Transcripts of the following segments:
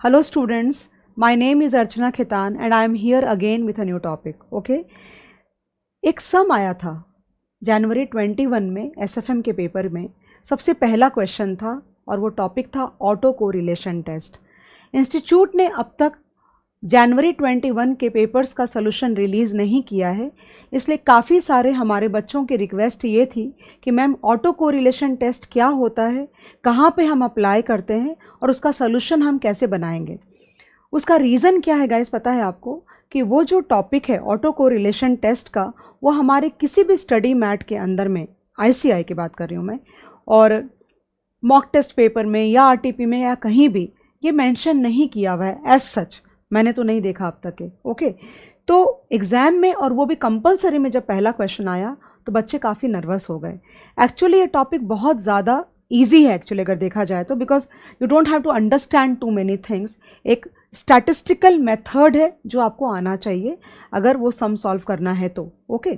Hello students, my name is Archana Khitan and I am here again with a new topic. Okay? एक सम आया था जनवरी 21 में SFM के paper में। सबसे पहला क्वेश्चन था और वो टॉपिक था ऑटो कोरिलेशन टेस्ट। इंस्टीट्यूट ने अब तक जनवरी 21 के पेपर्स का सॉल्यूशन रिलीज़ नहीं किया है, इसलिए काफ़ी सारे हमारे बच्चों की रिक्वेस्ट ये थी कि मैम ऑटो कोरिलेशन टेस्ट क्या होता है, कहाँ पे हम अप्लाई करते हैं और उसका सॉल्यूशन हम कैसे बनाएंगे। उसका रीज़न क्या है गाइस, पता है आपको कि वो जो टॉपिक है ऑटो कोरिलेशन टेस्ट का, वो हमारे किसी भी स्टडी मैट के अंदर में, आईसीआई की बात कर रही हूँ मैं, और मॉक टेस्ट पेपर में या आरटीपी में या कहीं भी ये मेंशन नहीं किया हुआ है एज सच। मैंने तो नहीं देखा अब तक के। ओके, तो एग्ज़ाम में और वो भी कंपलसरी में जब पहला क्वेश्चन आया तो बच्चे काफ़ी नर्वस हो गए। एक्चुअली ये टॉपिक बहुत ज़्यादा ईजी है एक्चुअली अगर देखा जाए तो, because you don't have to understand too many things. एक स्टैटिस्टिकल मेथड है जो आपको आना चाहिए अगर वो सम सॉल्व करना है तो। ओके,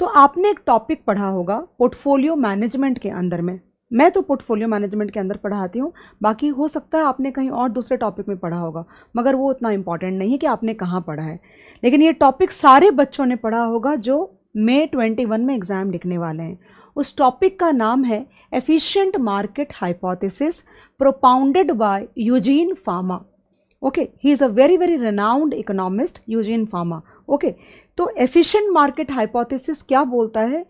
तो आपने एक टॉपिक पढ़ा होगा पोर्टफोलियो मैनेजमेंट के अंदर में। मैं तो पोर्टफोलियो मैनेजमेंट के अंदर पढ़ाती हूँ, बाकी हो सकता है आपने कहीं और दूसरे टॉपिक में पढ़ा होगा, मगर वो उतना इंपॉर्टेंट नहीं है कि आपने कहाँ पढ़ा है। लेकिन ये टॉपिक सारे बच्चों ने पढ़ा होगा जो मई 21 में एग्ज़ाम लिखने वाले हैं। उस टॉपिक का नाम है efficient market hypothesis propounded bye Eugene pharma. Okay, he is a very very renowned economist, Eugene pharma. Okay, तो एफिशिएंट मार्केट हाइपोथेसिस क्या बोलता है?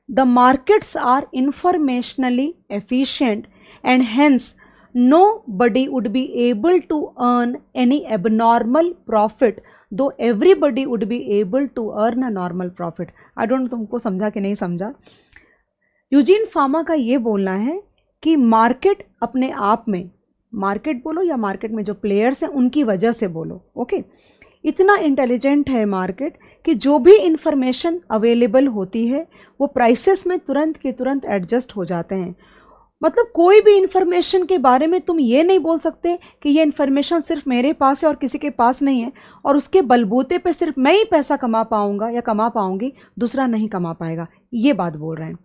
The markets are informationally efficient and hence nobody would be able to earn any abnormal profit, though everybody would be able to earn a normal profit. I don't know तुमको समझा कि नहीं समझा। Eugene pharma का ये बोलना है कि मार्केट अपने आप में, मार्केट बोलो या मार्केट में जो प्लेयर्स हैं उनकी वजह से बोलो, ओके, इतना इंटेलिजेंट है मार्केट कि जो भी इंफॉर्मेशन अवेलेबल होती है वो प्राइसेस में तुरंत के तुरंत एडजस्ट हो जाते हैं। मतलब कोई भी इंफॉर्मेशन के बारे में तुम ये नहीं बोल सकते कि ये इंफॉर्मेशन सिर्फ मेरे पास है और किसी के पास नहीं है, और उसके बलबूते पे सिर्फ मैं ही पैसा कमा पाऊंगा या कमा पाऊंगी, दूसरा नहीं कमा पाएगा, ये बात बोल रहे हैं।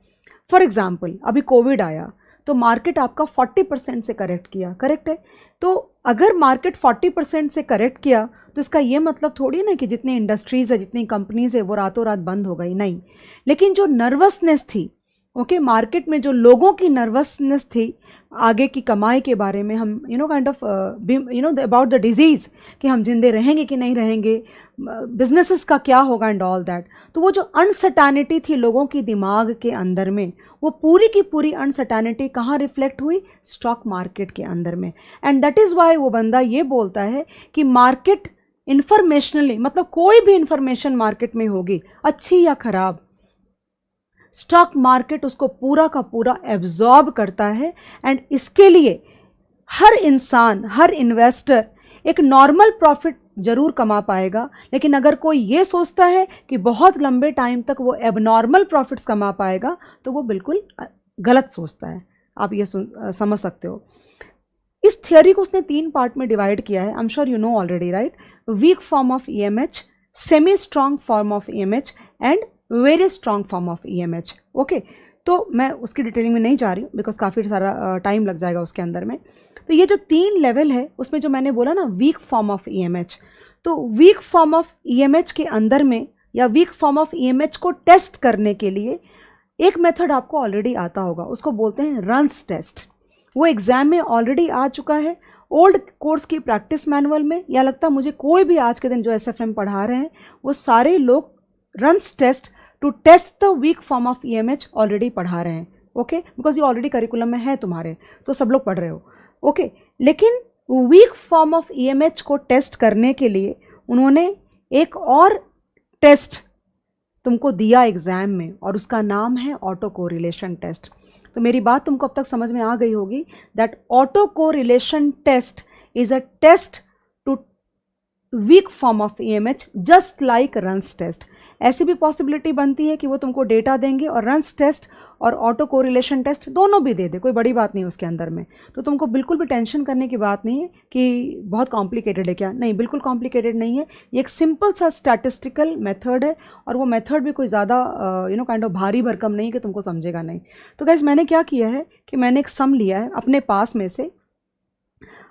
फॉर एग्जाम्पल अभी कोविड आया तो मार्केट आपका 40% से करेक्ट किया, करेक्ट है? तो अगर मार्केट 40% से करेक्ट किया तो इसका ये मतलब थोड़ी ना कि जितनी इंडस्ट्रीज़ है, जितनी कंपनीज़ है वो रातों रात बंद हो गई, नहीं। लेकिन जो नर्वसनेस थी, ओके, मार्केट में जो लोगों की नर्वसनेस थी आगे की कमाई के बारे में, हम kind of about the disease कि हम जिंदे रहेंगे कि नहीं रहेंगे, बिजनेसेस का क्या होगा एंड ऑल दैट, तो वो जो अनसर्टेनिटी थी लोगों की दिमाग के अंदर में, वो पूरी की पूरी अनसर्टेनिटी कहाँ रिफ्लेक्ट हुई? स्टॉक मार्केट के अंदर में। एंड दैट इज़ वाई वो बंदा ये बोलता है कि मार्केट इंफॉर्मेशनली, मतलब कोई भी इंफॉर्मेशन मार्केट में होगी अच्छी या खराब, स्टॉक मार्केट उसको पूरा का पूरा एब्जॉर्ब करता है। एंड इसके लिए हर इंसान, हर इन्वेस्टर एक नॉर्मल प्रॉफिट जरूर कमा पाएगा, लेकिन अगर कोई ये सोचता है कि बहुत लंबे टाइम तक वो एबनॉर्मल प्रॉफिट्स कमा पाएगा तो वो बिल्कुल गलत सोचता है। आप ये समझ सकते हो। इस थियोरी को उसने 3 पार्ट में डिवाइड किया है। I am sure you know already, right? Weak form of EMH, semi strong form of EMH and very strong form of EMH. Okay, तो मैं उसकी डिटेलिंग में नहीं जा रही हूँ बिकॉज काफ़ी सारा टाइम लग जाएगा उसके अंदर में। तो ये जो 3 लेवल है उसमें जो मैंने बोला ना वीक फॉर्म ऑफ ईएमएच, तो वीक फॉर्म ऑफ ईएमएच के अंदर में या वीक फॉर्म ऑफ ईएमएच को टेस्ट करने के लिए एक मेथड आपको ऑलरेडी आता होगा, उसको बोलते हैं रन्स टेस्ट। वो एग्जाम में ऑलरेडी आ चुका है ओल्ड कोर्स की प्रैक्टिस मैनुअल में, या लगता मुझे कोई भी आज के दिन जो एसएफएम पढ़ा रहे हैं वो सारे लोग runs test to test the weak form of EMH already पढ़ा रहे हैं। ओके, बिकॉज ये ऑलरेडी करिकुलम में है तुम्हारे, तो सब लोग पढ़ रहे हो। ओके, लेकिन वीक फॉर्म ऑफ ईएमएच को टेस्ट करने के लिए उन्होंने एक और टेस्ट तुमको दिया एग्जाम में, और उसका नाम है ऑटो कोरिलेशन टेस्ट। तो मेरी बात तुमको अब तक समझ में आ गई होगी that auto correlation test is a test to weak form of EMH just like runs test. ऐसी भी पॉसिबिलिटी बनती है कि वो तुमको डेटा देंगे और रन्स टेस्ट और ऑटो कोरिलेशन टेस्ट दोनों भी दे दे, कोई बड़ी बात नहीं उसके अंदर में। तो तुमको बिल्कुल भी टेंशन करने की बात नहीं है कि बहुत कॉम्प्लिकेटेड है क्या, नहीं, बिल्कुल कॉम्प्लिकेटेड नहीं है। ये एक सिंपल सा स्टैटिस्टिकल मेथड है, और वो मेथड भी कोई ज़्यादा काइंड ऑफ भारी भरकम नहीं कि तुमको समझेगा नहीं। तो गाइस मैंने क्या किया है कि मैंने एक सम लिया है अपने पास में से,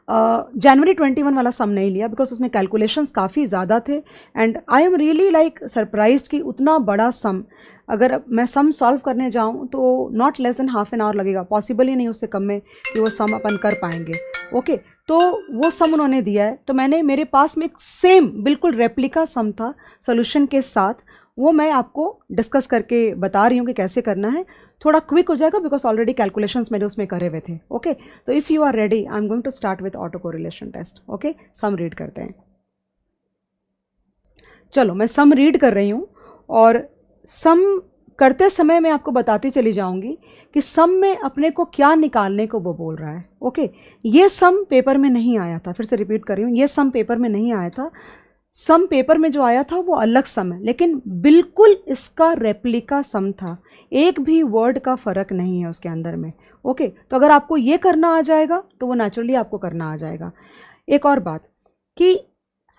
जनवरी 21 वाला सम नहीं लिया बिकॉज उसमें कैलकुलेशंस काफ़ी ज़्यादा थे and I am really like surprised कि उतना बड़ा सम अगर मैं सम सॉल्व करने जाऊं तो not less than half an hour लगेगा, पॉसिबल ही नहीं उससे कम में कि वो सम अपन कर पाएंगे। ओके तो वो सम उन्होंने दिया है, तो मैंने मेरे पास में एक सेम बिल्कुल रेप्लिका सम था सोल्यूशन के साथ, वो मैं आपको डिस्कस करके बता रही हूँ कि कैसे करना है। थोड़ा क्विक हो जाएगा बिकॉज ऑलरेडी कैलकुलेशंस मेरे उसमें करे हुए थे। ओके तो if you are ready I am going to start with auto correlation test. Okay sum read करते हैं। चलो मैं सम रीड कर रही हूँ और सम करते समय मैं आपको बताती चली जाऊंगी कि सम में अपने को क्या निकालने को वो बोल रहा है। ओके ये सम पेपर में नहीं आया था, फिर से रिपीट कर रही हूँ, ये सम पेपर में नहीं आया था। सम पेपर में जो आया था वो अलग सम है, लेकिन बिल्कुल इसका रेप्लिका सम था, एक भी वर्ड का फ़र्क नहीं है उसके अंदर में। ओके तो अगर आपको ये करना आ जाएगा तो वो नेचुरली आपको करना आ जाएगा। एक और बात कि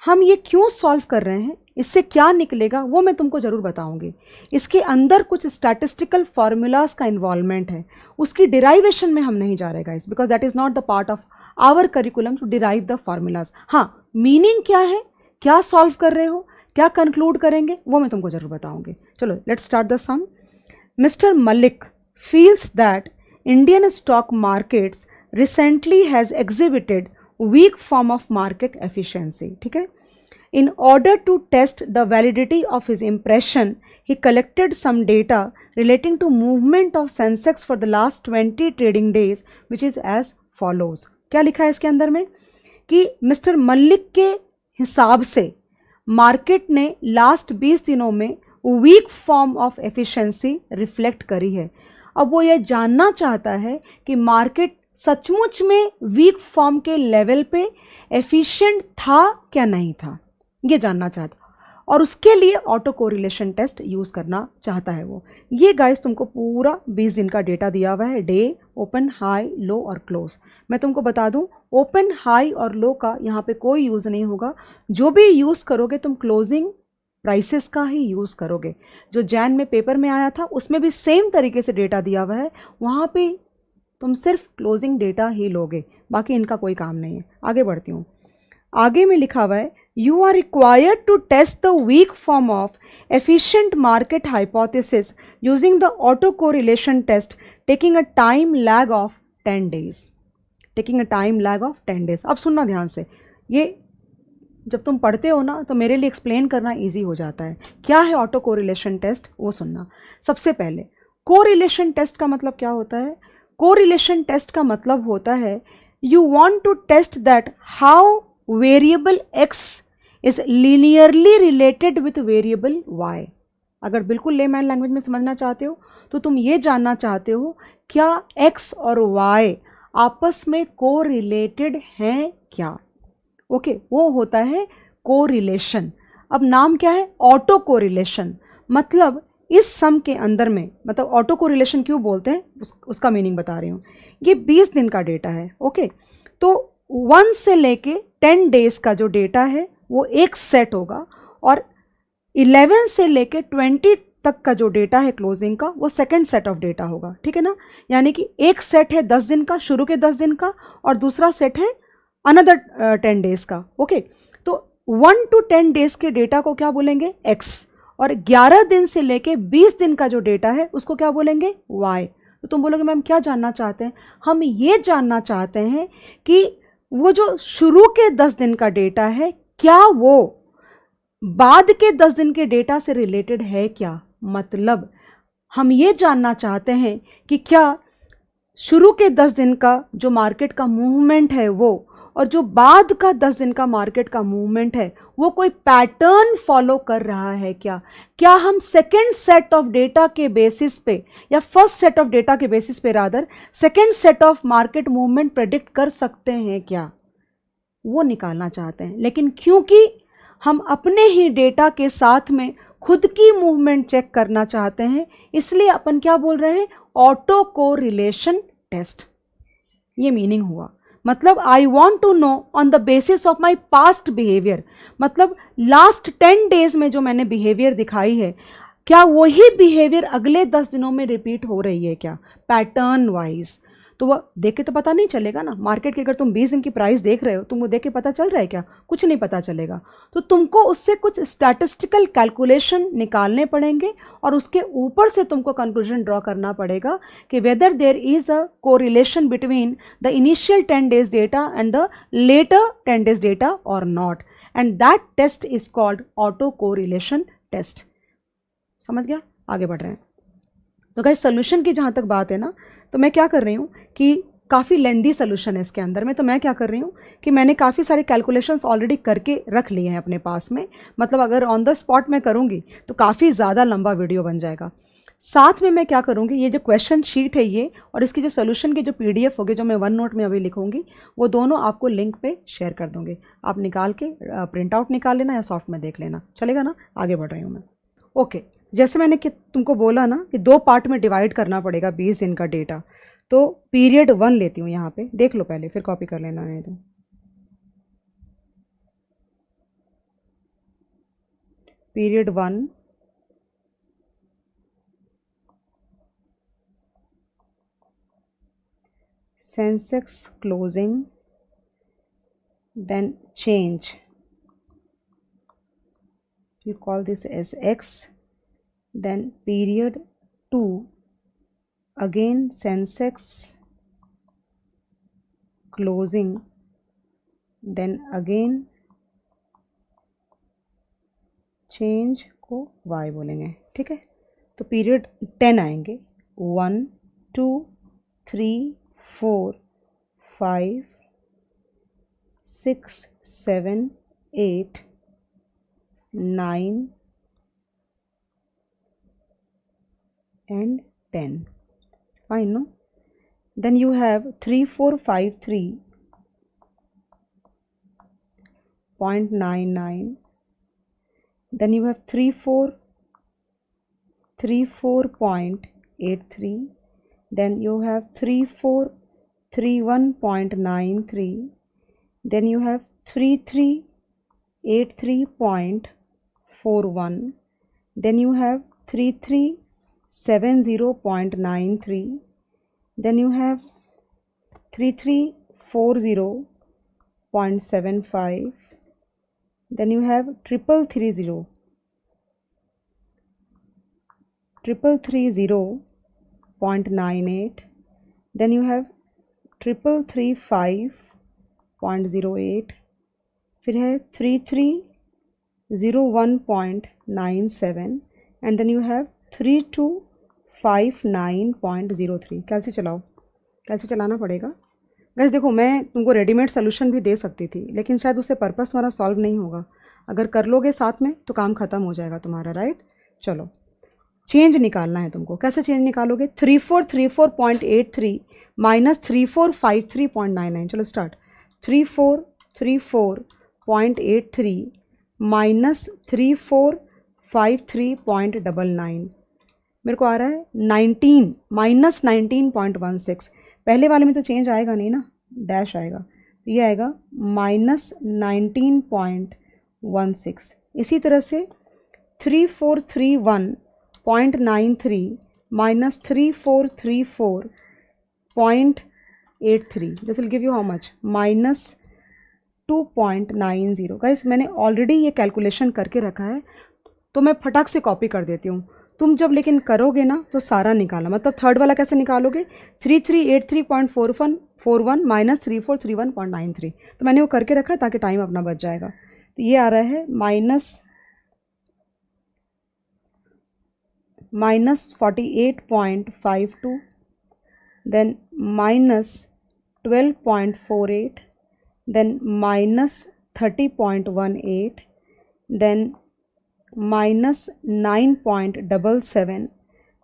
हम ये क्यों सॉल्व कर रहे हैं, इससे क्या निकलेगा वो मैं तुमको ज़रूर बताऊंगी। इसके अंदर कुछ स्टैटिस्टिकल फार्मूलाज का इन्वॉल्वमेंट है, उसकी डिराइवेशन में हम नहीं जा रहे guys because that is not the part of our curriculum to derive the formulas. हाँ मीनिंग क्या है, क्या सॉल्व कर रहे हो, क्या कंक्लूड करेंगे वो मैं तुमको ज़रूर बताऊंगी। चलो let's start the sum. Mister Malik feels that Indian stock markets recently has exhibited weak form of market efficiency. ठीक है, in order to test the validity of his impression, he collected some data relating to movement of Sensex for the last 20 trading days, which is as follows. क्या लिखा है इसके अंदर में कि mister Malik के हिसाब से मार्केट ने लास्ट 20 दिनों में week form of efficiency reflect करी है। अब वो ये जानना चाहता है कि मार्केट सचमुच में वीक फॉर्म के लेवल पे एफिशिएंट था क्या नहीं था, ये जानना चाहता, और उसके लिए ऑटो कोरिलेशन टेस्ट यूज़ करना चाहता है वो। ये गाइस तुमको पूरा 20 दिन का डेटा दिया हुआ है, डे, ओपन, हाई, लो और क्लोज। मैं तुमको बता दूं ओपन, हाई और लो का यहाँ पे कोई यूज़ नहीं होगा, जो भी यूज़ करोगे तुम क्लोजिंग प्राइसेस का ही यूज़ करोगे। जो जैन में पेपर में आया था उसमें भी सेम तरीके से डेटा दिया हुआ है, वहाँ पे तुम सिर्फ क्लोजिंग डेटा ही लोगे, बाकी इनका कोई काम नहीं है। आगे बढ़ती हूँ, आगे में लिखा हुआ है you are required to test the weak form of efficient market hypothesis using the auto correlation test taking a time lag of 10 days। Taking a time lag of 10 days। अब सुनना ध्यान से, ये जब तुम पढ़ते हो ना तो मेरे लिए एक्सप्लेन करना इजी हो जाता है। क्या है ऑटो कोरिलेशन टेस्ट वो सुनना। सबसे पहले कोरिलेशन टेस्ट का मतलब क्या होता है? कोरिलेशन टेस्ट का मतलब होता है you want to test that how variable X is linearly related with variable Y. अगर बिल्कुल लेमैन लैंग्वेज में समझना चाहते हो तो तुम ये जानना चाहते हो क्या एक्स और वाई आपस में कोरिलेटेड हैं क्या। ओके वो होता है कोरिलेशन। अब नाम क्या है? Auto correlation. मतलब इस सम के अंदर में, मतलब ऑटो कोरिलेशन क्यों बोलते हैं उसका मीनिंग बता रही हूँ। ये 20 दिन का डेटा है। ओके तो 1 से लेके 10 days का जो डेटा है वो एक सेट होगा, और 11 से लेके 20 तक का जो डेटा है क्लोजिंग का वो सेकंड सेट ऑफ डेटा होगा। ठीक है ना, यानी कि एक सेट है 10 दिन का, शुरू के 10 दिन का, और दूसरा सेट है अनदर 10 days का। ओके तो 1 to 10 days के डेटा को क्या बोलेंगे? एक्स, और 11 दिन से लेके 20 दिन का जो डेटा है उसको क्या बोलेंगे? वाई। तो तुम बोलोगे मैम क्या जानना चाहते हैं? हम ये जानना चाहते हैं कि वो जो शुरू के 10 दिन का डेटा है क्या वो बाद के 10 दिन के डेटा से रिलेटेड है क्या। मतलब हम ये जानना चाहते हैं कि क्या शुरू के 10 दिन का जो मार्केट का मूवमेंट है वो, और जो बाद का 10 दिन का मार्केट का मूवमेंट है वो कोई पैटर्न फॉलो कर रहा है क्या। क्या हम सेकेंड सेट ऑफ डेटा के बेसिस पे, या फर्स्ट सेट ऑफ डेटा के बेसिस पे rather, second set of market movement predict कर सकते हैं क्या, वो निकालना चाहते हैं। लेकिन क्योंकि हम अपने ही डेटा के साथ में खुद की मूवमेंट चेक करना चाहते हैं, इसलिए अपन क्या बोल रहे हैं? Auto correlation test. ये मीनिंग हुआ। मतलब I want to know on the basis of my past behaviour, मतलब लास्ट 10 days में जो मैंने बिहेवियर दिखाई है क्या वही बिहेवियर अगले 10 दिनों में रिपीट हो रही है क्या, पैटर्न वाइज। तो वह देख के तो पता नहीं चलेगा ना। मार्केट की अगर तुम 20 दिन की प्राइस देख रहे हो, तुमको देख के पता चल रहा है क्या? कुछ नहीं पता चलेगा। तो तुमको उससे कुछ स्टैटिस्टिकल कैलकुलेशन निकालने पड़ेंगे और उसके ऊपर से तुमको कंक्लूजन ड्रॉ करना पड़ेगा कि whether there is a correlation between the initial 10 days data and the later 10 days data और not, and that test is called auto correlation test. समझ गया? आगे बढ़ रहे हैं। तो गाइस सोल्यूशन की जहाँ तक बात है ना, तो मैं क्या कर रही हूँ कि काफ़ी लेंदी सोल्यूशन है इसके अंदर में, तो मैं क्या कर रही हूँ कि मैंने काफ़ी सारे कैलकुलेशंस ऑलरेडी करके रख लिए हैं अपने पास में। मतलब अगर ऑन द स्पॉट मैं करूँगी तो काफ़ी ज़्यादा लंबा वीडियो बन जाएगा। साथ में मैं क्या करूँगी, ये जो क्वेश्चन शीट है ये और इसकी जो सोल्यूशन की जो PDF होगी, जो मैं वन नोट में अभी लिखूँगी, वो दोनों आपको लिंक पे शेयर कर दूँगी। आप निकाल के प्रिंट आउट निकाल लेना या सॉफ्ट में देख लेना, चलेगा ना? आगे बढ़ रही हूँ मैं। ओके, जैसे मैंने कि तुमको बोला ना कि 2 पार्ट में डिवाइड करना पड़ेगा 20 दिन का डेटा, तो पीरियड 1 लेती हूँ यहाँ पे, देख लो पहले, फिर कॉपी कर लेना है। तो period 1 Sensex closing, then change, you call this as X. Then period 2, again Sensex closing, then again change को Y बोलेंगे, ठीक है? तो पीरियड 10 आएंगे, 1 2 3 4 5 6 7 8 9 and 10. Fine, no? Then you have 3453.99. Then you have 3434.83. Then you have 3431.93. Then you have 3383.41. Then you have 3370.93. Then you have 3340.75. Then you have 3330.98. Then you have 3335.08. फिर है 3301.97 and then you have 3259.03. कैसे चलाओ, कैसे चलाना पड़ेगा gas? देखो, मैं तुमको रेडीमेड सोल्यूशन भी दे सकती थी, लेकिन शायद उससे पर्पस तुम्हारा सॉल्व नहीं होगा। अगर कर लोगे साथ में तो काम ख़त्म हो जाएगा तुम्हारा, राइट? चलो, चेंज निकालना है तुमको। कैसे चेंज निकालोगे? 3434.83 माइनस 3453.99। चलो स्टार्ट। 3434.83 माइनस 3453.99 मेरे को आ रहा है 19 माइनस 19.16। पहले वाले में तो चेंज आएगा नहीं ना, डैश आएगा, तो ये आएगा माइनस 19.16। इसी तरह से 3431.93 minus 3434.83, this will give you how much? Minus 2.90। Guys, मैंने ऑलरेडी ये कैलकुलेशन करके रखा है, तो मैं फटाक से कॉपी कर देती हूँ। तुम जब लेकिन करोगे ना तो सारा निकालना। मतलब थर्ड वाला कैसे निकालोगे? 3383.41 माइनस 3431.93, तो मैंने वो करके रखा है ताकि टाइम अपना बच जाएगा। तो ये आ रहा है minus 48.52, then minus 12.48, then minus 30.18, then minus 9.77,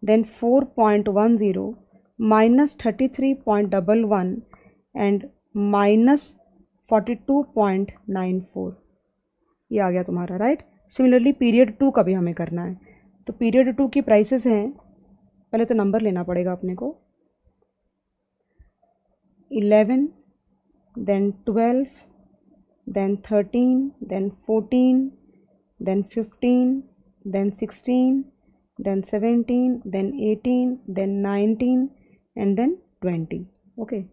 then 4.10, minus 33.11 and minus 42.94। ये आ गया तुम्हारा, राइट? सिमिलरली पीरियड 2 का भी हमें करना है। तो पीरियड 2 की प्राइसेस हैं, पहले तो नंबर लेना पड़ेगा अपने को। 11, then 12, then 13, then 14, then 15, then 16, then 17, then 18, then 19 and then 20। Okay,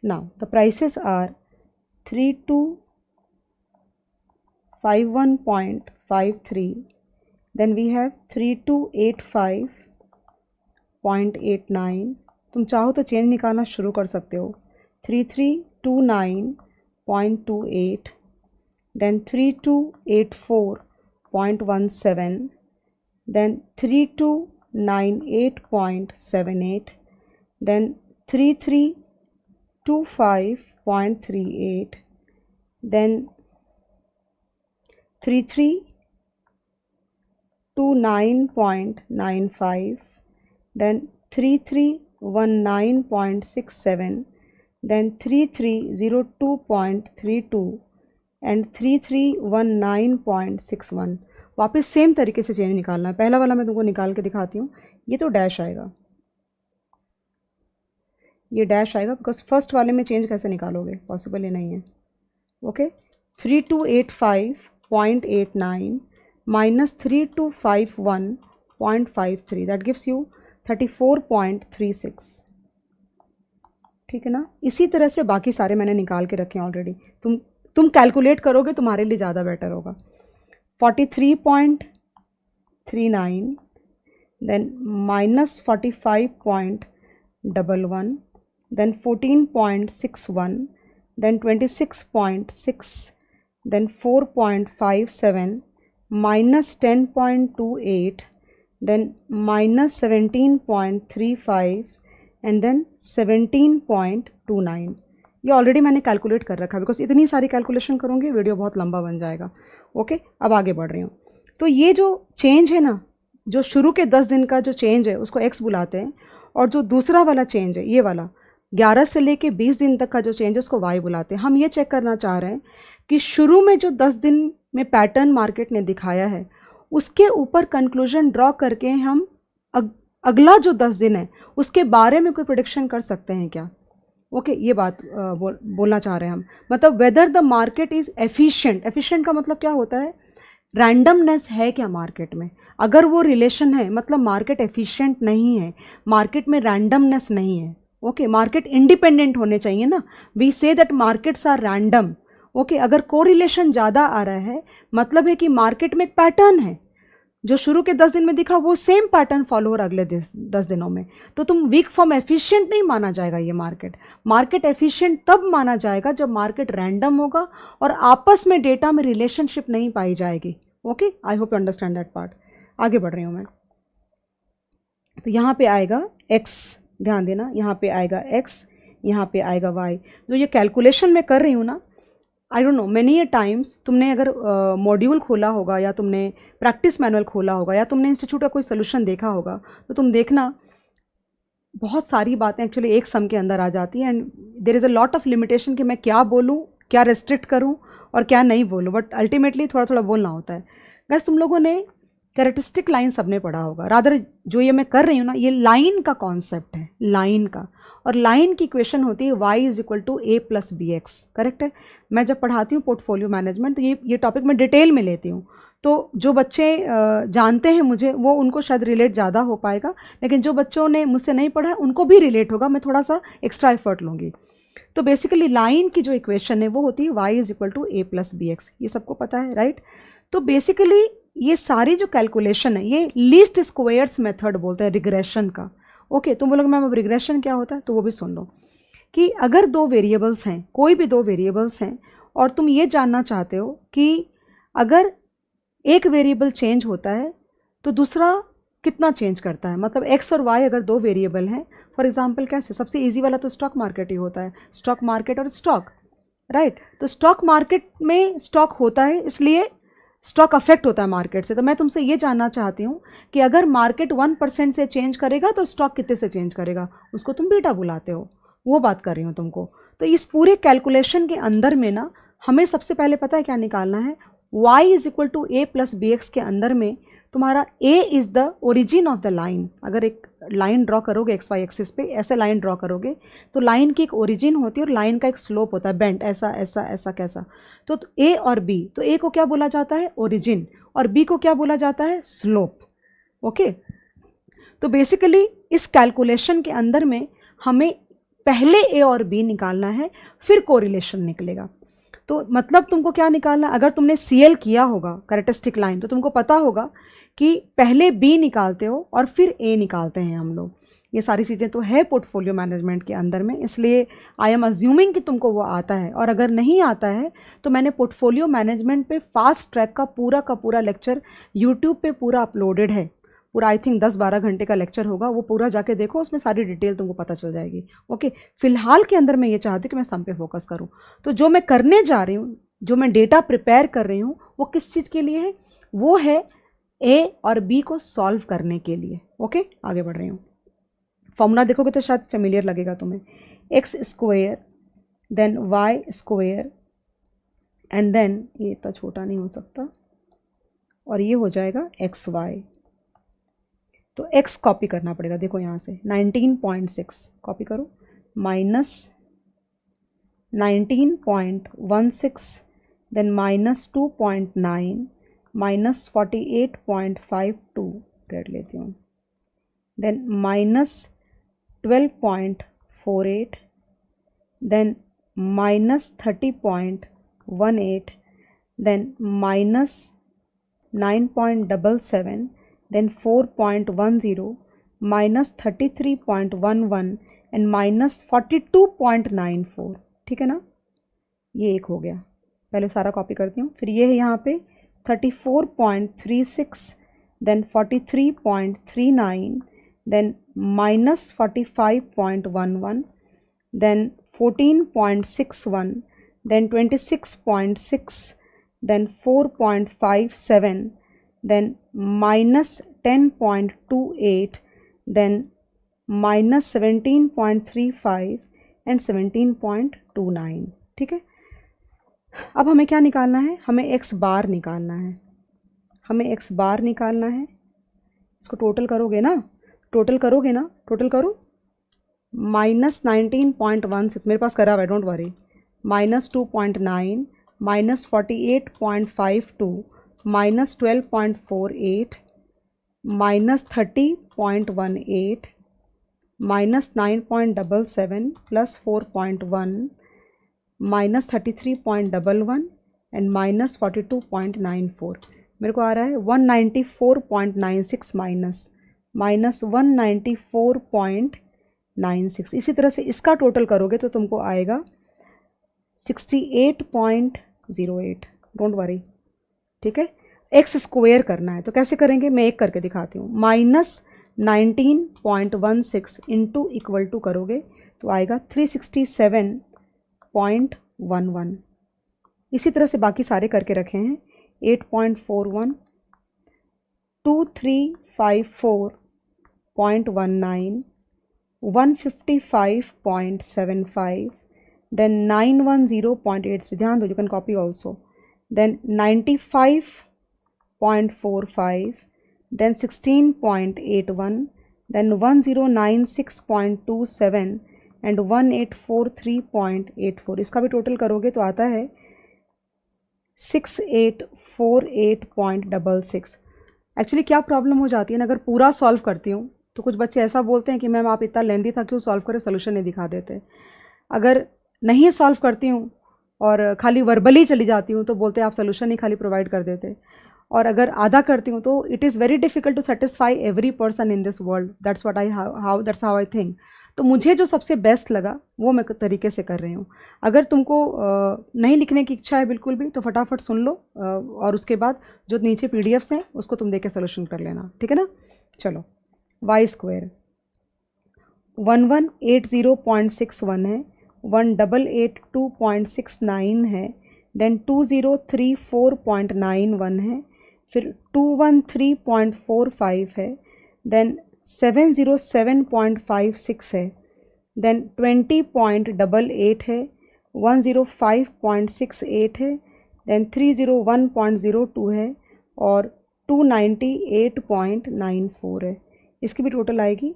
now the prices are 3251.53, then we have 3285.89. तुम चाहो तो चेंज निकालना शुरू कर सकते हो. 3329.28, then 3284.17, then 3298.78, then 3325.38, then 3329.95, then 3319.67, then 3302.32 and 3319.61. वापस सेम तरीके से चेंज निकालना है. पहला वाला मैं तुमको निकाल के दिखाती हूँ. ये तो डैश आएगा, ये डैश आएगा बिकॉज फर्स्ट वाले में चेंज कैसे निकालोगे, पॉसिबल ही नहीं है. Okay, 3285.89 minus 3251.53, that gives you 34.36. ठीक है ना. इसी तरह से बाकी सारे मैंने निकाल के रखे हैं ऑलरेडी. तुम कैलकुलेट करोगे तुम्हारे लिए ज़्यादा बेटर होगा. 43.39, then minus 45.11, then 14.61, then 26.6, then 4.57, minus 10.28, then minus 17.35 and then 17.29. ये ऑलरेडी मैंने कैलकुलेट कर रखा है बिकॉज इतनी सारी कैलकुलेशन करूँगी वीडियो बहुत लंबा बन जाएगा. ओके, अब आगे बढ़ रही हूँ. तो ये जो चेंज है ना, जो शुरू के 10 दिन का जो चेंज है उसको एक्स बुलाते हैं, और जो दूसरा वाला चेंज है ये वाला 11 से लेके 20 दिन तक का जो चेंज है उसको वाई बुलाते हैं. हम ये चेक करना चाह रहे हैं कि शुरू में जो 10 दिन में पैटर्न मार्केट ने दिखाया है उसके ऊपर कंक्लूजन ड्रॉ करके हम अगला जो 10 दिन है उसके बारे में कोई प्रेडिक्शन कर सकते हैं क्या. ओके, ये बात बोलना चाह रहे हैं हम. मतलब whether the market is efficient. Efficient का मतलब क्या होता है, रैंडमनेस है क्या मार्केट में. अगर वो रिलेशन है मतलब मार्केट एफिशिएंट नहीं है, मार्केट में रैंडमनेस नहीं है. ओके, मार्केट इंडिपेंडेंट होने चाहिए ना. We say that markets are random. Okay, अगर कोरिलेशन ज़्यादा आ रहा है मतलब है कि मार्केट में एक पैटर्न है. जो शुरू के 10 दिन में दिखा वो सेम पैटर्न फॉलो हो रहा अगले 10 दिनों में. तो तुम वीक फॉर्म एफिशिएंट नहीं माना जाएगा ये मार्केट. मार्केट एफिशिएंट तब माना जाएगा जब मार्केट रैंडम होगा और आपस में डेटा में रिलेशनशिप नहीं पाई जाएगी. Okay, I hope you understand that part. आगे बढ़ रही हूँ मैं. तो यहाँ पे आएगा एक्स, ध्यान देना, यहाँ पे आएगा एक्स, यहाँ पे आएगा वाई. जो ये कैलकुलेशन मैं कर रही हूँ ना, आई don't know many a times तुमने अगर मॉड्यूल खोला होगा या तुमने प्रैक्टिस मैनुअल खोला होगा या तुमने इंस्टीट्यूट का कोई सोल्यूशन देखा होगा तो तुम देखना बहुत सारी बातें एक्चुअली एक सम के अंदर आ जाती हैं. And there is a lot of limitation कि मैं क्या बोलूँ, क्या रेस्ट्रिक्ट करूँ और क्या नहीं बोलूँ, बट अल्टीमेटली थोड़ा थोड़ा बोलना होता है. गाइस, तुम लोगों ने कैरेक्टरिस्टिक लाइन सबने पढ़ा होगा. रादर जो ये मैं कर रही हूँ ना, ये लाइन का कॉन्सेप्ट है, लाइन का. और लाइन की इक्वेशन होती है y is equal to A plus B X. Correct है. मैं जब पढ़ाती हूँ पोर्टफोलियो मैनेजमेंट तो ये टॉपिक मैं डिटेल में लेती हूँ. तो जो बच्चे जानते हैं मुझे वो उनको शायद रिलेट ज़्यादा हो पाएगा, लेकिन जो बच्चों ने मुझसे नहीं पढ़ा है उनको भी रिलेट होगा. मैं थोड़ा सा एक्स्ट्रा एफर्ट लूँगी. तो बेसिकली लाइन की जो इक्वेशन है वो होती है y is equal to A plus B X. ये सबको पता है, राइट. तो बेसिकली ये सारी जो कैलकुलेशन है ये लीस्ट स्क्वायर्स मेथड बोलते हैं रिग्रेशन का. ओके, तुम बोलोगे मैम अब रिग्रेशन क्या होता है, तो वो भी सुन लो कि अगर दो वेरिएबल्स हैं, कोई भी दो वेरिएबल्स हैं, और तुम ये जानना चाहते हो कि अगर एक वेरिएबल चेंज होता है तो दूसरा कितना चेंज करता है. मतलब एक्स और वाई अगर दो वेरिएबल हैं, फॉर एग्जांपल कैसे, सबसे इजी वाला तो स्टॉक मार्केट ही होता है. स्टॉक मार्केट और स्टॉक, राइट. तो स्टॉक मार्केट में स्टॉक होता है इसलिए स्टॉक अफेक्ट होता है मार्केट से. तो मैं तुमसे ये जानना चाहती हूँ कि अगर मार्केट 1% से चेंज करेगा तो स्टॉक कितने से चेंज करेगा, उसको तुम बीटा बुलाते हो. वो बात कर रही हूँ तुमको. तो इस पूरे कैलकुलेशन के अंदर में ना हमें सबसे पहले पता है क्या निकालना है. y is equal to A plus B X के अंदर में तुम्हारा a is the origin of the line. अगर एक लाइन ड्रॉ करोगे एक्स वाई एक्सिस पे, ऐसे लाइन ड्रॉ करोगे तो लाइन की एक ओरिजिन होती है और लाइन का एक स्लोप होता है, बेंट, ऐसा ऐसा ऐसा कैसा. तो a और b, तो a को क्या बोला जाता है, ओरिजिन, और b को क्या बोला जाता है, स्लोप. ओके, तो बेसिकली इस कैलकुलेशन के अंदर में हमें पहले ए और बी निकालना है, फिर कोरिलेशन निकलेगा। तो मतलब तुमको क्या निकालना, अगर तुमने सीएल किया होगा कैरेक्टरिस्टिक लाइन, तो तुमको पता होगा कि पहले बी निकालते हो और फिर ए निकालते हैं हम लोग। ये सारी चीज़ें तो है पोर्टफोलियो मैनेजमेंट के अंदर में, इसलिए आई एम अज्यूमिंग कि तुमको वो आता है। और अगर नहीं आता है तो मैंने पोर्टफोलियो मैनेजमेंट पे फास्ट ट्रैक का पूरा लेक्चर यूट्यूब पे पूरा अपलोडेड है। पूरा आई थिंक 10-12 घंटे का लेक्चर होगा, वो पूरा जाके देखो, उसमें सारी डिटेल तुमको पता चल जाएगी। ओके, फिलहाल के अंदर मैं ये चाहती हूँ कि मैं सम पे फोकस करूँ। तो जो मैं करने जा रही हूँ, जो मैं डेटा प्रिपेयर कर रही हूँ, वो किस चीज़ के लिए है, वो है ए और बी को सॉल्व करने के लिए। ओके, आगे बढ़ रही हूँ। फॉर्मूला देखोगे तो शायद फेमिलियर लगेगा तुम्हें। X square then Y square and then ये इतना छोटा नहीं हो सकता, और ये हो जाएगा एक्स वाई। तो x कॉपी करना पड़ेगा, देखो यहाँ से 19.6 कॉपी करो, minus 19.16 then minus 2.9 minus 48.52 read लेती हूँ, then minus 12.48 then minus 30.18 then minus 9.77 then 4.10 minus 33.11 and minus 42.94। ठीक है ना, ये एक हो गया। पहले सारा कॉपी करती हूँ। फिर ये है यहाँ पे 34.36 then 43.39 then minus 45.11 then 14.61 then 26.6 then 4.57 then minus 10.28 then minus 17.35 and 17.29। ठीक है, अब हमें क्या निकालना है, हमें x बार निकालना है, हमें x बार निकालना है। इसको टोटल करोगे ना, टोटल करो, माइनस 19.16 मेरे पास करा हुआ है, don't worry, minus 2.9 minus 48.52 minus 12.48 minus 30.18 minus 9.77 plus 4.1 minus 33.11 and minus 42.94। मेरे को आ रहा है 194.96 माइनस 194.96। इसी तरह से इसका टोटल करोगे तो तुमको आएगा 68.08। डोंट वरी, ठीक है। एक्स स्क्वायर करना है तो कैसे करेंगे, मैं एक करके दिखाती हूँ। माइनस 19.16 इंटू इक्वल टू करोगे तो आएगा 367.11। इसी तरह से बाकी सारे करके रखे हैं, 8.41 2354.19 155.75 then 910.83। ध्यान दो, you can copy also. then 95.45 then 16.81 then 1096.27 and 1843.84। इसका भी टोटल करोगे तो आता है 6848.66। एक्चुअली क्या प्रॉब्लम हो जाती है ना, अगर पूरा सॉल्व करती हूँ तो कुछ बच्चे ऐसा बोलते हैं कि मैम आप इतना लेंदी था क्यों सॉल्व करे, सोल्यूशन नहीं दिखा देते। अगर नहीं सॉल्व करती हूँ और खाली वर्बली चली जाती हूँ तो बोलते हैं आप सोल्यूशन ही खाली प्रोवाइड कर देते। और अगर आधा करती हूँ तो it is very difficult to satisfy every person in this world. That's how I think. तो मुझे जो सबसे बेस्ट लगा वो मैं तरीके से कर रही हूँ। अगर तुमको नहीं लिखने की इच्छा है बिल्कुल भी तो फटाफट सुन लो, और उसके बाद जो नीचे PDFs हैं उसको तुम देख के सोल्यूशन कर लेना, ठीक है ना। चलो, वाई स्क्वायर 1180.61 है, 1882.69 है, देन 2034.91 है, फिर 213.45 है, देन 707.56 है, देन 20.88 है, 105.68 है, देन 301.02 है और 298.94 है। इसकी भी टोटल आएगी,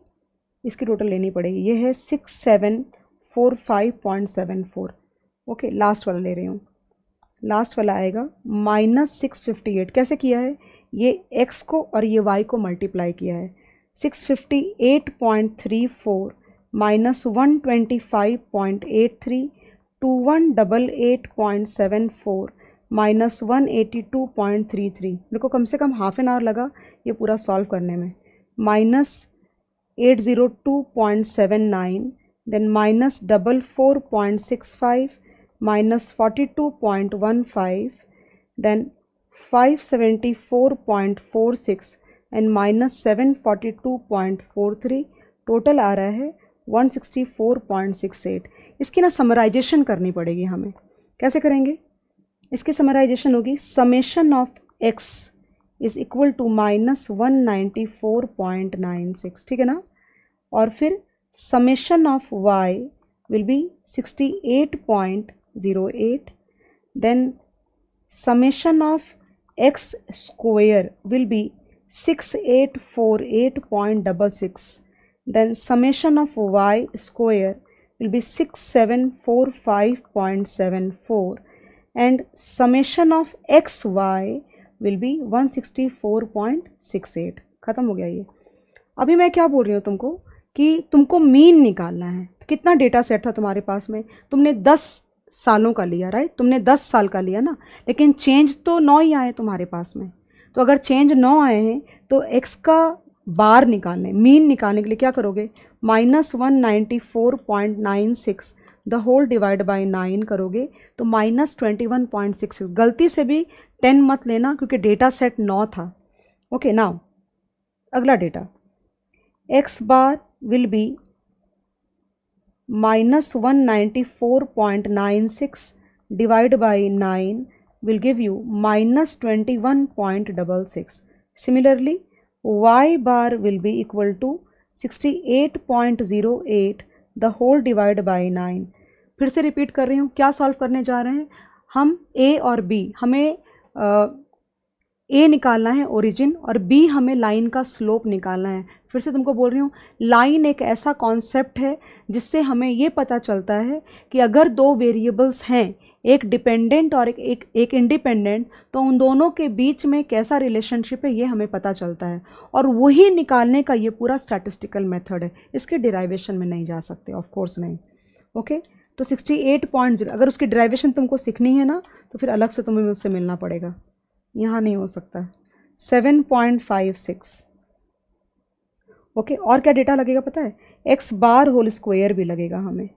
इसकी टोटल लेनी पड़ेगी, ये है 6745.74। ओके, लास्ट वाला ले रही हूँ। लास्ट वाला आएगा -658। कैसे किया है, ये x को और ये y को मल्टीप्लाई किया है। 658.34 -125.83 to 188.74 -182.33। मेरे को कम से कम हाफ एन आवर लगा ये पूरा सॉल्व करने में। -802.79, देन -44.65, -42.15, देन 574.46 एंड -742.43। टोटल आ रहा है 164.68। इसकी ना समराइजेशन करनी पड़ेगी हमें। कैसे करेंगे? इसकी समराइजेशन होगी summation of x is equal to -194.96, ठीक है ना। और फिर summation of y will be 68.08, then summation of x square will be 6848.66, then summation of y square will be 6745.74 and summation of xy will be 164.68। ख़त्म हो गया ये। अभी मैं क्या बोल रही हूँ तुमको कि तुमको मीन निकालना है। तो कितना डेटा सेट था तुम्हारे पास में? तुमने 10 सालों का लिया, राइट? तुमने 10 साल का लिया ना, लेकिन चेंज तो 9 ही आए तुम्हारे पास में। तो अगर चेंज 9 आए हैं तो x का बार निकालने, मीन निकालने के लिए क्या करोगे? -194.96 द होल डिवाइड बाय 9 करोगे तो -21.66। गलती से भी 10 मत लेना क्योंकि डेटा सेट 9 था। ओके, नाउ अगला data x bar will be -194.96 divided by 9 will give you -21.66. Similarly, y bar will be equal to 68.08 the whole divided by 9। फिर से रिपीट कर रही हूँ, क्या सॉल्व करने जा रहे हैं हम? a और b, हमें a निकालना है ओरिजिन और b हमें लाइन का स्लोप निकालना है। फिर से तुमको बोल रही हूँ, लाइन एक ऐसा कॉन्सेप्ट है जिससे हमें ये पता चलता है कि अगर दो वेरिएबल्स हैं, एक डिपेंडेंट और एक इंडिपेंडेंट, तो उन दोनों के बीच में कैसा रिलेशनशिप है ये हमें पता चलता है। और वही निकालने का ये पूरा स्टैटिस्टिकल मेथड है। इसके डिराइवेशन में नहीं जा सकते, ऑफ कोर्स नहीं। ओके, तो 68.0 अगर उसकी डिराइवेशन तुमको सीखनी है ना तो फिर अलग से तुम्हें मुझसे मिलना पड़ेगा, यहाँ नहीं हो सकता। 7.56। ओके, और क्या डेटा लगेगा पता है? एक्स बार होल स्क्वायर भी लगेगा हमें।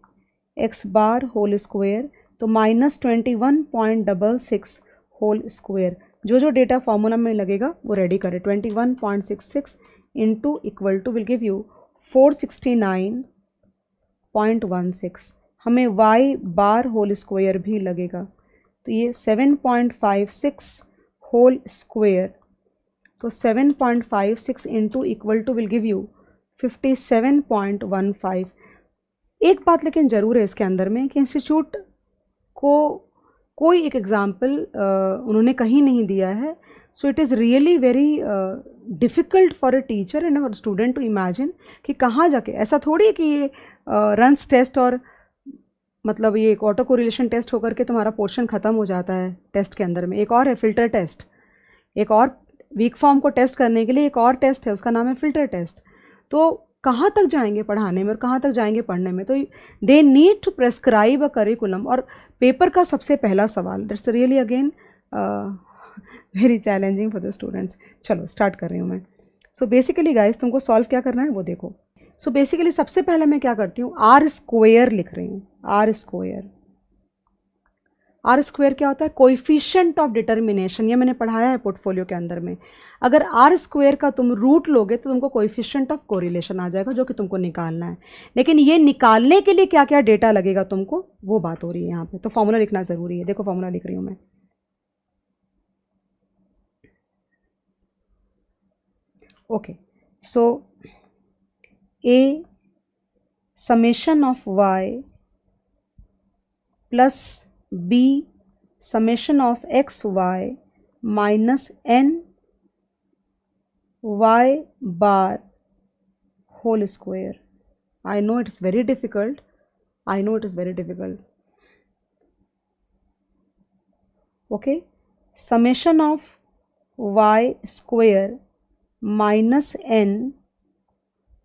एक्स बार होल स्क्वायर तो -21.66 होल स्क्वायर। जो जो डेटा फॉर्मूला में लगेगा वो रेडी करें। 21.66 into equal to will give you 469.16। हमें y बार होल स्क्वायर भी लगेगा तो ये 7.56 होल स्क्वायर, तो 7.56 into equal to will give you 57.15। एक बात लेकिन ज़रूर है इसके अंदर में कि इंस्टीट्यूट को कोई एक एग्ज़ाम्पल उन्होंने कहीं नहीं दिया है। So it is really very difficult for a teacher and a student to imagine कि कहाँ जाके, ऐसा थोड़ी है कि ये रन्स टेस्ट और मतलब ये एक ऑटो कोरिलेशन टेस्ट होकर के तुम्हारा पोर्शन ख़त्म हो जाता है टेस्ट के अंदर में। एक और है फ़िल्टर टेस्ट, एक और वीक फॉर्म को टेस्ट करने के लिए एक और टेस्ट है, उसका नाम है फ़िल्टर टेस्ट। तो कहाँ तक जाएंगे पढ़ाने में और कहाँ तक जाएंगे पढ़ने में? तो they need to prescribe a curriculum. और पेपर का सबसे पहला सवाल, that's really again very challenging for the students. चलो स्टार्ट कर रही हूँ मैं। सो बेसिकली गाइस, तुमको सॉल्व क्या करना है वो देखो। सो बेसिकली सबसे पहले मैं क्या करती हूँ, आर स्क्वायर लिख रही हूँ। आर स्क्वायर, आर स्क्वायर क्या होता है? Coefficient of determination. ये मैंने पढ़ाया है पोर्टफोलियो के अंदर में। अगर आर स्क्वायर का तुम रूट लोगे तो तुमको कोएफिशिएंट ऑफ कोरिलेशन आ जाएगा, जो कि तुमको निकालना है। लेकिन ये निकालने के लिए क्या क्या डेटा लगेगा तुमको, वो बात हो रही है यहाँ पे। तो फॉर्मूला लिखना ज़रूरी है। देखो फॉर्मूला लिख रही हूँ मैं। Okay, so A summation of Y plus B summation of x y minus n y bar whole square. I know it is very difficult. I know it is very difficult. Okay, summation of y square minus n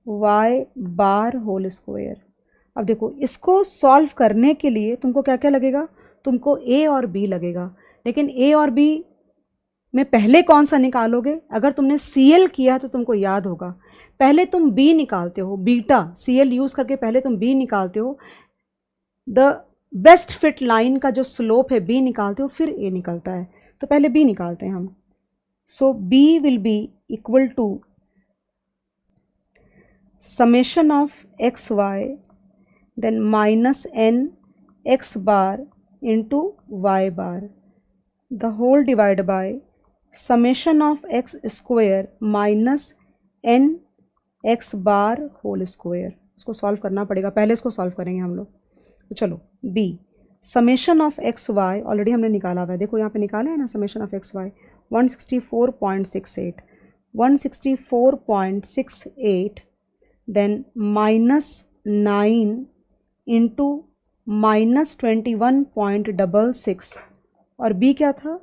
Y bar whole square. अब देखो इसको solve करने के लिए तुमको क्या क्या लगेगा, तुमको ए और बी लगेगा, लेकिन ए और बी में पहले कौन सा निकालोगे? अगर तुमने सीएल किया तो तुमको याद होगा, पहले तुम बी निकालते हो, बीटा सीएल यूज करके पहले तुम बी निकालते हो, द बेस्ट फिट लाइन का जो स्लोप है बी निकालते हो, फिर ए निकलता है, तो पहले बी निकालते हैं हम। So B will be equal to summation of xy then minus n x bar into y bar the whole divided by summation of x square minus n x bar whole square। इसको solve करना पड़ेगा, पहले इसको solve करेंगे हम लोग। तो चलो b summation of x Y already हमने निकाला हुआ है, देखो यहाँ पे निकाला है ना summation of x Y 164.68 164.68 then minus 9 into minus 21.66 और b क्या था,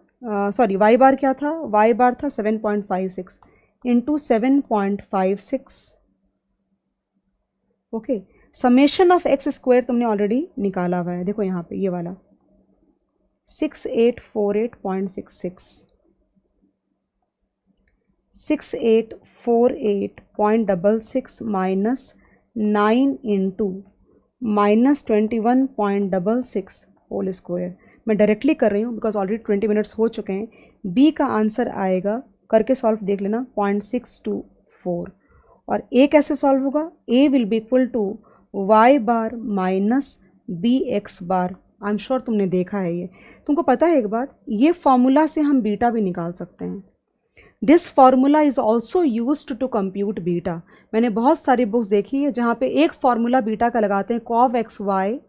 सॉरी y बार क्या था, y बार था 7.56 into 7.56। Okay, summation of x square तुमने ऑलरेडी निकाला हुआ है, देखो यहाँ पे ये वाला 6848.66 6848.66 minus 9 into minus 21.66 whole square. मैं डायरेक्टली कर रही हूँ बिकॉज ऑलरेडी 20 मिनट्स हो चुके हैं। बी का आंसर आएगा, करके सॉल्व देख लेना, 0.624। और ए कैसे सॉल्व होगा, A will be equal to Y bar minus B X bar. I am sure तुमने देखा है ये। तुमको पता है एक बात, ये फॉर्मूला से हम बीटा भी निकाल सकते हैं। This formula is also used to compute beta. मैंने बहुत सारी बुक्स देखी है जहाँ पे एक फार्मूला बीटा का लगाते हैं, cov X Y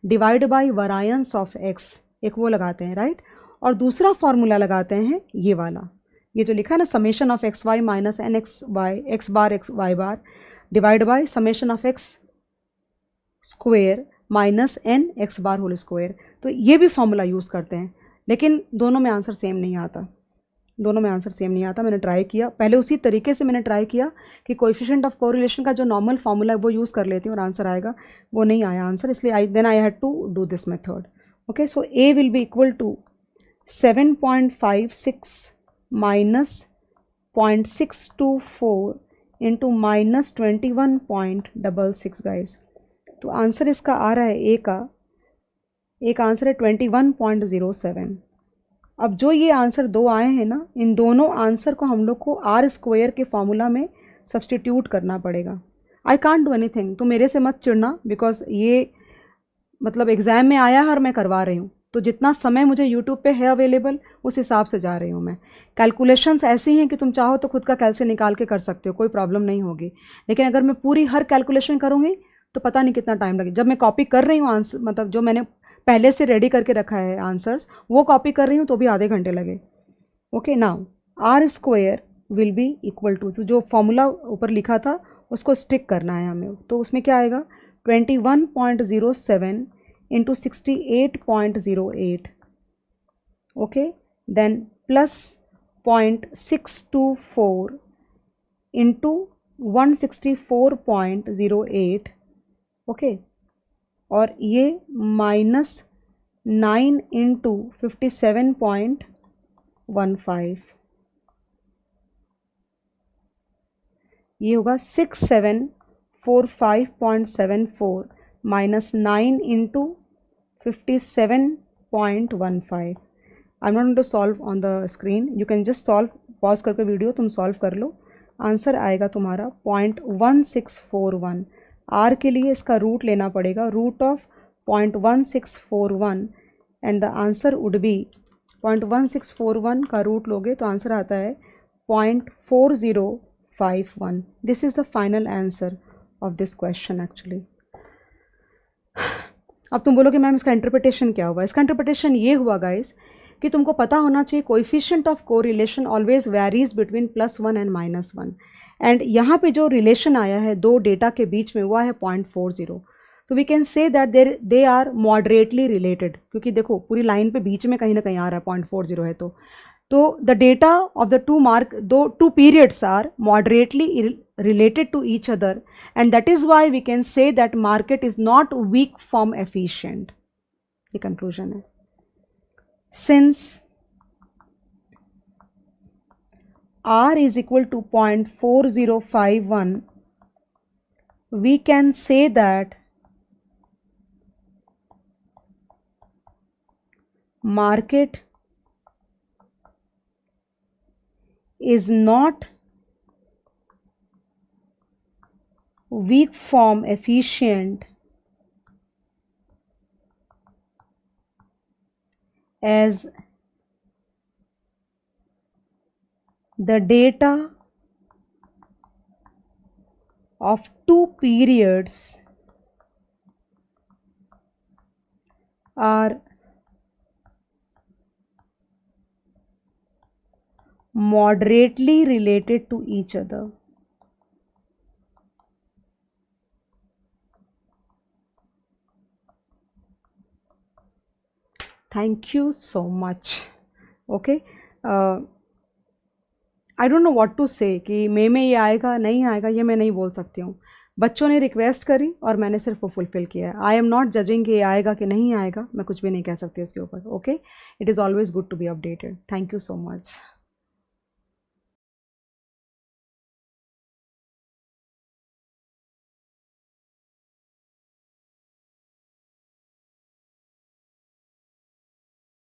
divide by variance of X, एक वो लगाते हैं राइट, और दूसरा फार्मूला लगाते हैं ये वाला, ये जो लिखा है ना summation of x y minus n x y x y bar divide by summation of x square minus n x bar whole square. तो ये भी फार्मूला यूज़ करते हैं, लेकिन दोनों में आंसर सेम नहीं आता, दोनों में आंसर सेम नहीं आता। मैंने ट्राई किया, पहले उसी तरीके से मैंने ट्राई किया कि कोएफिशिएंट ऑफ कोरिलेशन का जो नॉर्मल फार्मूला है वो यूज़ कर लेती हूँ और आंसर आएगा, वो नहीं आया आंसर, इसलिए I had to do this method. Okay, so a will be equal to 7.56 minus 0.624 into minus 21.66 guys. तो आंसर इसका आ रहा है ए का आंसर है 21.07। अब जो ये आंसर दो आए हैं ना, इन दोनों आंसर को हम लोग को आर स्क्वायर के फॉर्मूला में सब्सटीट्यूट करना पड़ेगा। आई कांट डू एनीथिंग, तो मेरे से मत चिढ़ना, बिकॉज ये मतलब एग्ज़ाम में आया है और मैं करवा रही हूँ, तो जितना समय मुझे यूट्यूब पे है अवेलेबल उस हिसाब से जा रही हूँ मैं। कैलकुलेशंस ऐसी हैं कि तुम चाहो तो खुद का कैलसे निकाल के कर सकते हो, कोई प्रॉब्लम नहीं होगी, लेकिन अगर मैं पूरी हर कैलकुलेशन करूँगी तो पता नहीं कितना टाइम लगे। जब मैं कॉपी कर रही हूँ आंसर, मतलब जो मैंने पहले से रेडी करके रखा है आंसर्स, वो कॉपी कर रही हूँ तो भी आधे घंटे लगे। Okay, now r square will be equal to, जो फॉर्मूला ऊपर लिखा था उसको स्टिक करना है हमें, तो उसमें क्या आएगा 21.07 into 68.08। Okay, then plus 0.624 into 164.08। Okay, और ये माइनस 9 इंटू 57.15, ये होगा 6745.74 minus 9 into 57.15। I am not to solve on the screen, you can just solve, pause करके वीडियो तुम सॉल्व कर लो। आंसर आएगा तुम्हारा 0.1641। आर के लिए इसका रूट लेना पड़ेगा, root of 0.1641, and the answer would be 0.1641 का रूट लोगे तो आंसर आता है 0.4051। This is the final answer of this question actually. अब तुम बोलोगे मैम इसका इंटरप्रिटेशन क्या हुआ? इसका इंटरप्रिटेशन ये हुआ गाइस कि तुमको पता होना चाहिए coefficient of correlation always varies between +1 and -1, and यहाँ पे जो रिलेशन आया है दो डेटा के बीच में वो है 0.40। तो we can say that they are moderately related, क्योंकि देखो पूरी लाइन पे बीच में कहीं ना कहीं आ रहा है 0.40 है, तो the data of the two periods are moderately related to each other and that is why we can say that market is not weak form efficient. ये conclusion है. Since R is equal to 0.4051, we can say that market is not weak form efficient as the data of two periods are moderately related to each other. Thank you so much. Okay, I don't know what to say कि मे में ये आएगा नहीं आएगा, ये मैं नहीं बोल सकती हूँ. बच्चों ने रिक्वेस्ट करी और मैंने सिर्फ वो फुलफिल किया है. आई एम नॉट जजिंग कि ये आएगा कि नहीं आएगा, मैं कुछ भी नहीं कह सकती उसके ऊपर. Okay, it is always good to be updated. Thank you so much.